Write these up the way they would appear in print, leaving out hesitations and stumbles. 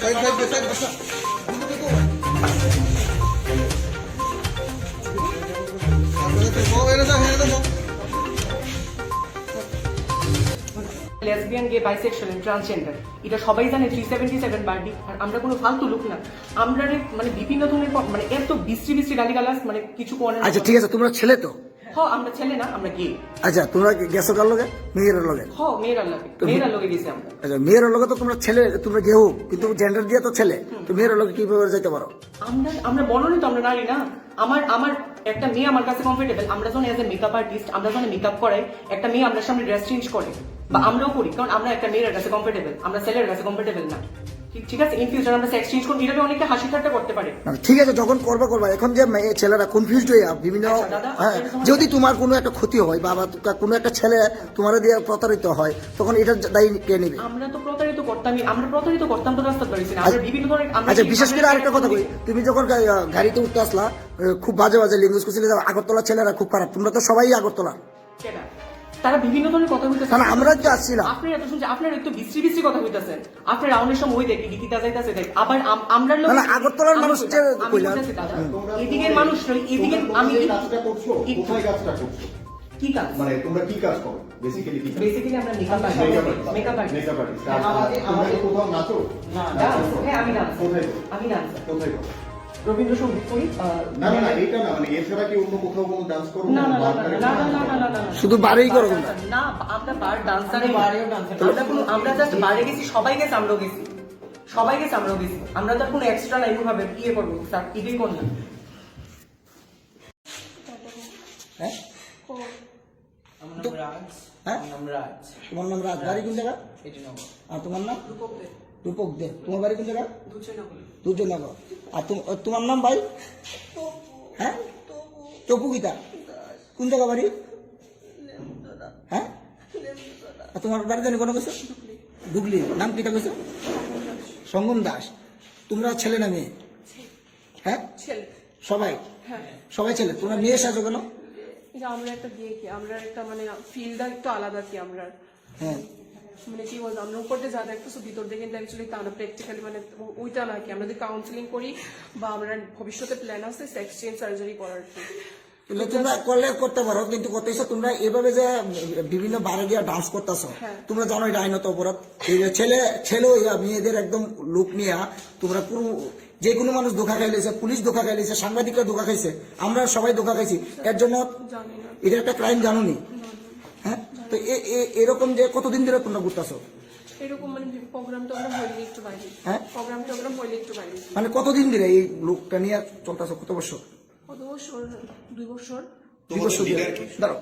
Lesbian, gay, bisexual and transgender এটা সবাই জানে 377 বারডি। আর আমরা কোনো ফালতু লোক না, আমরা মানে বিভিন্ন ধরনের মানে এত বিশ্রী বিশ্রী গালিগালাজ মানে কিছু করে। আচ্ছা ঠিক আছে, তোমরা ছেলে তো? হ্যাঁ আমরা ছেলে না, আমরা গে। আচ্ছা তোমরা গেছো কার লগে? মেয়ের লগে? হ্যাঁ মেয়ের লগে গেছি আমরা। আচ্ছা মেয়ের লগে তো তোমরা ছেলে, তোমরা গেও কিন্তু জেন্ডার দিয়ে তো ছেলে, তো মেয়ের লগে কিভাবে যেতে পারো? আমরা বলনি তো আমরা নারী না। আমার একটা মেয়ে আমার কাছে কমফোর্টেবল। আমরা যখন এজ এ মেকআপ আর্টিস্ট, আমরা যখন মেকআপ করাই, একটা মেয়ে আমরা সামনে ড্রেস চেঞ্জ করে বা আমরাও করি, কারণ আমরা একটা মেয়ের কাছে কমফোর্টেবল, আমরা ছেলের কাছে কমফোর্টেবল না। ঠিক আছে, ইন ফিউচার আমরা সেক্স চেঞ্জ করব, এটা অনেকে হাসি ঠাট্টা করতে পারে। ঠিক আছে, যখন করবা। এখন যে ছেলেরা কনফিউজড হয়ে বিভিন্ন, যদি তোমার কোনো একটা ক্ষতি হয় বা কোনো একটা ছেলে তোমার দিয়ে প্রতারিত হয়, তখন এটা দায়ী কে নেবে? আমরা তো প্রতারিত করতাম তো রাস্তা ধরেছি না, আমরা বিভিন্ন ধরনের। আচ্ছা বিশেষ করে আরেকটা কথা কই, তুমি যখন গাড়িতে উঠতে আসলা খুব বাজে বাজে ল্যাঙ্গুয়েজ করছিলে, আগরতলা ছেলেরা খুব খারাপ, তোমরা তো সবাই আগরতলা, তারা বিভিন্ন ধরনের কথা বলতেছে। আমরা তো আসছিলাম, আপনারা এত শুনছেন, আপনারা একটু বিশ্রী বিশ্রী কথা বলতেছেন। আপনারা রাউন্ডের সময় ওই দেখি গীতা যাইতাছে দেখ, আবার আমরা আগরতলার মানুষ এদিকের মানুষ নই, এদিকে আমি কাজটা করছো, কোথায় কাজটা করছো? কি কাজ মানে তোমরা কি কাজ করো বেসিক্যালি? কি বেসিক্যালি আমরা মেকআপ আর্টিস্ট। আমাদের কোথাও নাচো? হ্যাঁ আমি নাচ। কোথায়? আমি নাচ কোথায় করো? রবীন্দ্রসঙ্গীত করি। না এটা না, মানে এছাড়া কি অন্য কোথাও কোনো ডান্স করো? না শুধু বারেই করো না, আমরা বার ডান্সার, আমরা জাস্ট বারে গেছি, সবাই গেছে, আমরাও গেছি, আমরা তো কোনো এক্সট্রা লাইন ভাবে ইয়ে করবো স্যার, এটাই করলাম। হ্যাঁ তোমার নাম রাজ, বাড়ি কোন জায়গা? আর তোমার নাম? রূপক দে। তোমার বাড়ি কোন জায়গা? দুর্জনগর। আর তোমার নাম ভাই? হ্যাঁ তপু গীতা, কোন জায়গা বাড়ি? হ্যাঁ আর তোমার বাড়ি জানি কোনো কিছু? ডুগলি। নাম কিটা কিছু? সঙ্গম দাস। তোমরা ছেলে না মেয়ে? হ্যাঁ সবাই ছেলে। তোমরা মেয়ে সাজো কেন? আমরা একটা বিয়ে কি, আমরা একটা মানে ফিল্ডটা একটু আলাদা কি, আমরা হ্যাঁ মানে কি বলবো, আমরা উপর দিয়ে যা দেখতেছো ভিতর দিয়ে কিন্তু অ্যাকচুয়ালি তা না, প্র্যাকটিক্যালি মানে ওইটা না কি, আমরা যদি কাউন্সিলিং করি বা আমরা ভবিষ্যতে প্ল্যান আছে সেক্স চেঞ্জ সার্জারি করার কি। তোমরা করলে করতে পারো, কিন্তু করতেছো তোমরা এভাবে যে বিভিন্ন বারে গিয়ে ডান্স করতেছো, তোমরা জানো এটা আইনত অপরাধ। ছেলে মেয়েদের একদম লুক নিয়ে তোমরা পুরো, যে কোনো মানুষ ধোকা খাইলেছে, পুলিশ ধোকা খাইলেছে, সাংবাদিকরা ধোকা খাইছে, আমরা সবাই ধোকা খাইছি, এর জন্য এটা একটা ক্রাইম, জানোনি? হ্যাঁ তো এরকম যে কতদিন ধরে তোমরা ঘুরতেছো এরকম মানে প্রোগ্রামটা আমরা হইলে একটু বাইরে, হ্যাঁ প্রোগ্রামটা আমরা হইলে একটু বাইরে, মানে কতদিন ধরে এই লোকটা নিয়ে চলতেছো? কত বছর? 2 বছর। 2 বছর দাঁড়াও,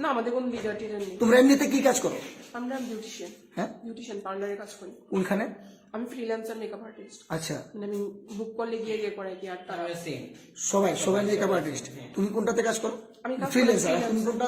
না আমাদের কোনো লিডার টিডার নেই। তোমরা এমনিতে কি কাজ করো? আমরা বিউটিশিয়ান। হ্যাঁ বিউটিশিয়ান পার্লারে কাজ করি। কোনখানে? আমি ফ্রিল্যান্সার মেকআপ আর্টিস্ট। আচ্ছা মানে আমি বুক করলে গিয়ে করাই কি, আর তারা সবাই মেকআপ আর্টিস্ট। তুমি কোনটাতে কাজ করো? আমি ফ্রিল্যান্সার। তুমি কোনটা?